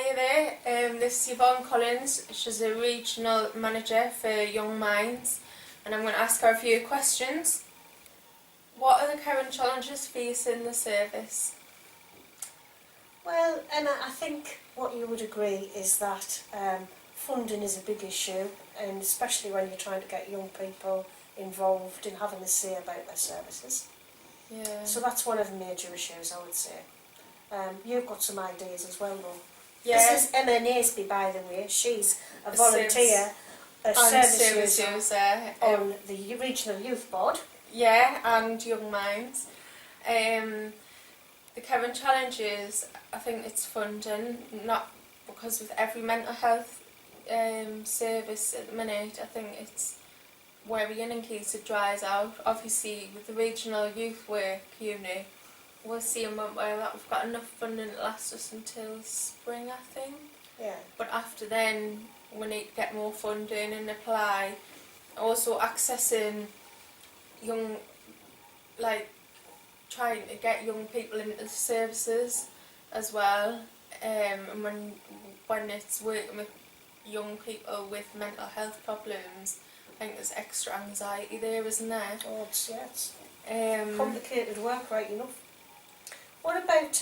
Hiya there, this is Yvonne Collins. She's a regional manager for Young Minds, and I'm going to ask her a few questions. What are the current challenges facing the service? Well, Emma, I think what you would agree is that funding is a big issue, and especially when you're trying to get young people involved in having a say about their services. Yeah. So that's one of the major issues, I would say. You've got some ideas as well, though. Yeah. This is MHNE, by the way. She's a volunteer, a service user on the Regional Youth Board. Yeah, and Young Minds. The current challenges, I think it's funding, not because with every mental health service at the minute, I think it's worrying in case it dries out. Obviously, with the Regional Youth Work Unit, we'll see a month where that we've got enough funding to last us until spring, I think. Yeah. But after then, we need to get more funding and apply. Also accessing young, trying to get young people into the services as well. And when it's working with young people with mental health problems, I think there's extra anxiety there, isn't there? Oh, it's complicated work, right enough. What about,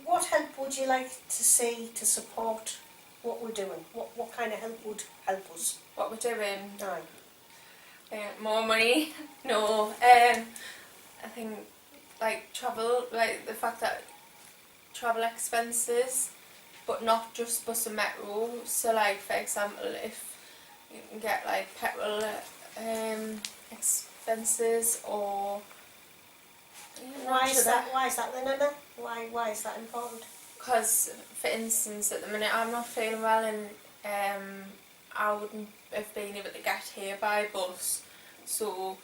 what help would you like to see to support what we're doing? What kind of help would help us? What we're doing? Aye. More money? No. I think travel, the fact that travel expenses, but not just bus and metro. So for example, if you can get petrol expenses or... Why is that then, Emma? Why is that important? Because, for instance, at the minute I'm not feeling well, and I wouldn't have been able to get here by bus, so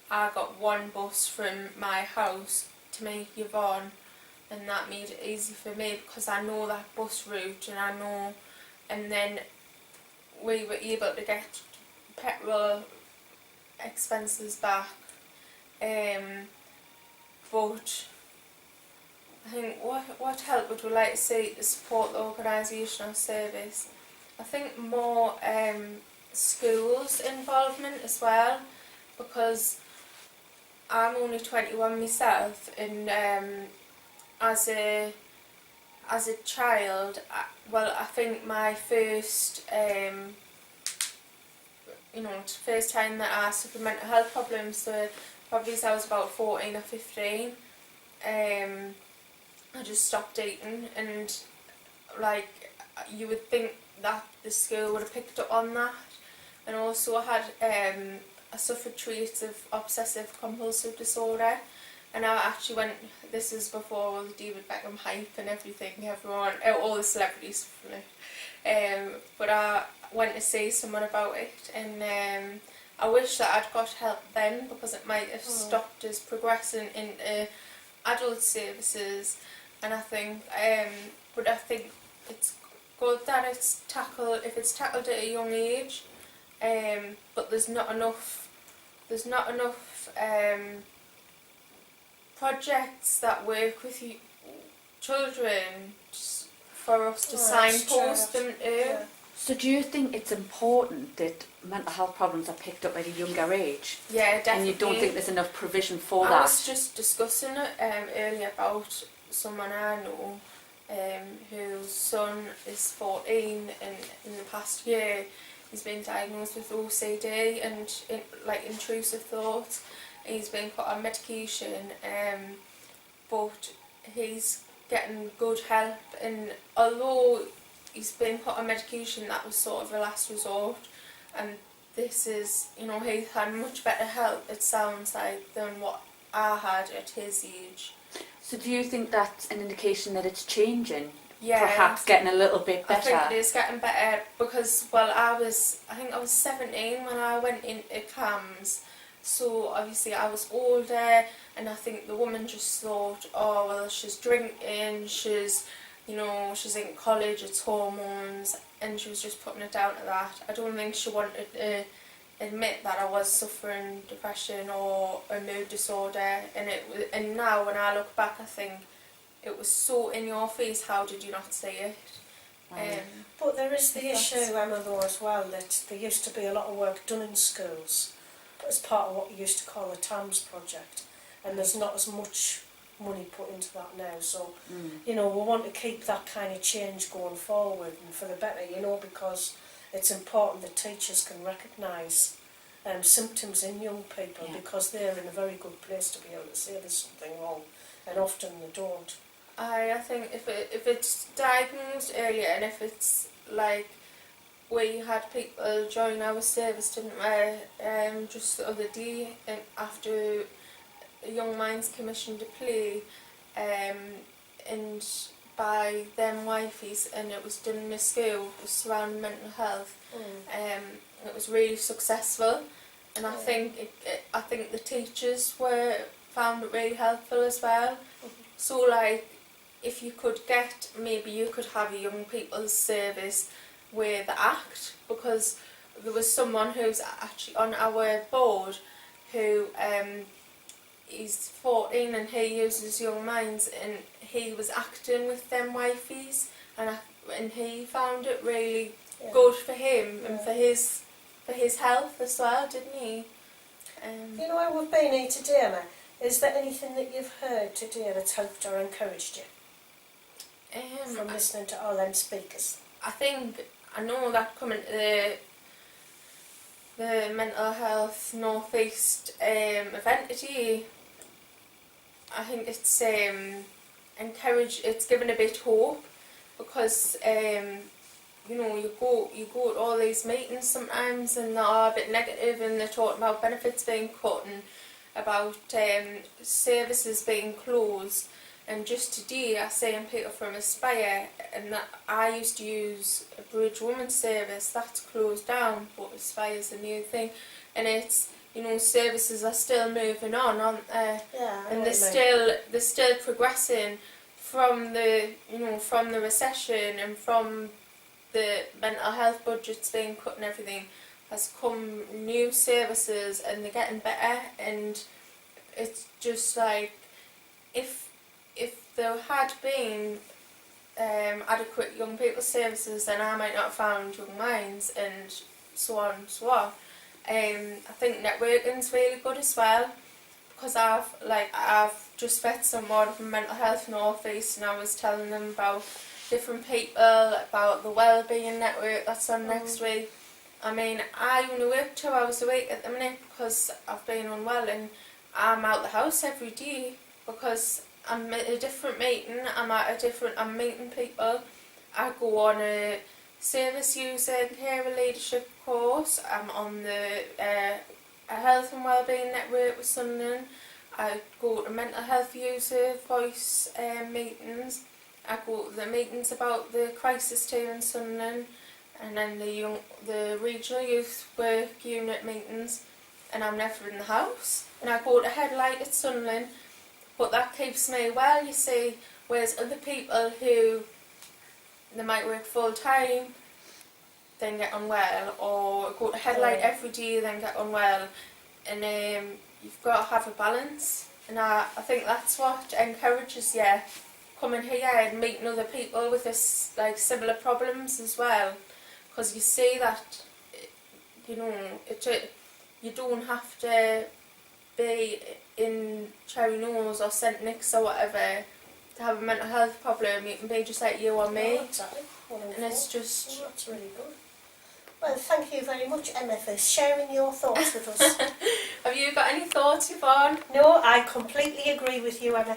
I got one bus from my house to meet Yvonne, and that made it easy for me because I know that bus route, and then we were able to get petrol expenses back. But I think what help would we like to see to support the organisational service? I think more schools involvement as well, because I'm only 21 myself, and as a child, I think my first first time that I suffered mental health problems were probably as I was about 14 or 15. I just stopped eating, and you would think that the school would have picked up on that. And also I had I suffered traits of obsessive compulsive disorder, and I actually went, this is before all the David Beckham hype and everything, all the celebrities suffered it. But I went to see someone about it, and I wish that I'd got help then, because it might have stopped us progressing into adult services. And I think, but I think it's good that it's tackled at a young age. But there's not enough projects that work with children for us to signpost them to. Yeah. So do you think it's important that mental health problems are picked up at a younger age? Yeah, definitely. And you don't think there's enough provision for that? that? I was just discussing it earlier about someone I know whose son is 14, and in the past year he's been diagnosed with OCD and intrusive thoughts. He's been put on medication, but he's getting good help, and although he's been put on medication, that was sort of a last resort, and this is, he's had much better help, it sounds like, than what I had at his age. So do you think that's an indication that it's changing? Yeah. Perhaps getting a little bit better? I think it is getting better, because, I think I was 17 when I went into CAMS, so obviously I was older, and I think the woman just thought, oh well, she's drinking, she's in college, it's hormones, and she was just putting it down to that. I don't think she wanted to admit that I was suffering depression or a mood disorder, and now when I look back, I think it was so in your face. How did you not see it? But there is the That's- issue, Emma, though, as well, that there used to be a lot of work done in schools as part of what you used to call the TAMS project, and there's not as much money put into that now. So, you know, we want to keep that kind of change going forward and for the better, you know, because it's important that teachers can recognise symptoms in young people, Yeah. because they're in a very good place to be able to say there's something wrong, and often they don't. I think if it's diagnosed earlier, and if it's like we had people join our service, didn't we? Just the other day, after a Young Minds commissioned a play, and by them wifeys, and it was done in a school surrounding mental health. It was really successful, and I think I think the teachers found it really helpful as well. So like, if you could get, maybe you could have a young people's service with the ACT, because there was someone who's actually on our board who he's 14 and he uses Young Minds, and he was acting with them wifeys, and he found it really good for him and for his health as well, didn't he? You know, why we've been here today, Emma, is there anything that you've heard today that's helped or encouraged you from listening to all them speakers? I know that coming to the mental health North East event today, I think it's it's given a bit hope, because you know, you go to all these meetings sometimes and they are a bit negative, and they're talking about benefits being cut and about services being closed. And just today I seen people from Aspire, and that I used to use a Bridge Women's service that's closed down, but Aspire's a new thing, and it's, you know, services are still moving on, aren't they? Yeah, And they're still progressing from the, you know, from the recession and from the mental health budgets being cut and everything, has come new services, and they're getting better. And it's just like, if there had been adequate young people services, then I might not have found Young Minds, and so on and so on. I think networking's really good as well, because I've just met someone from Mental Health North East, and I was telling them about different people, about the wellbeing network that's on next week. I mean, I only work 2 hours a week at the minute because I've been unwell, and I'm out the house every day because I'm at a different meeting, I'm meeting people. I go on a service user carer leadership course, I'm on the a health and wellbeing network with Sunderland. I go to mental health user voice meetings. I go to the meetings about the crisis team in Sunderland, and then the regional youth work unit meetings, and I'm never in the house. And I go to Headlight at Sunderland, but that keeps me well, you see, whereas other people who, they might work full time, then get unwell, or go to Headlight every day, then get unwell, and you've got to have a balance. And I think that's what encourages you coming here and meeting other people with this, like, similar problems as well, because you see that, you know, you don't have to be in Cherry Nose or St Nick's or whatever to have a mental health problem. You can be just like you or me. Oh, exactly. And it's just... that's really good. Well, thank you very much, Emma, for sharing your thoughts with us. Have you got any thoughts, Yvonne? No, I completely agree with you, Emma.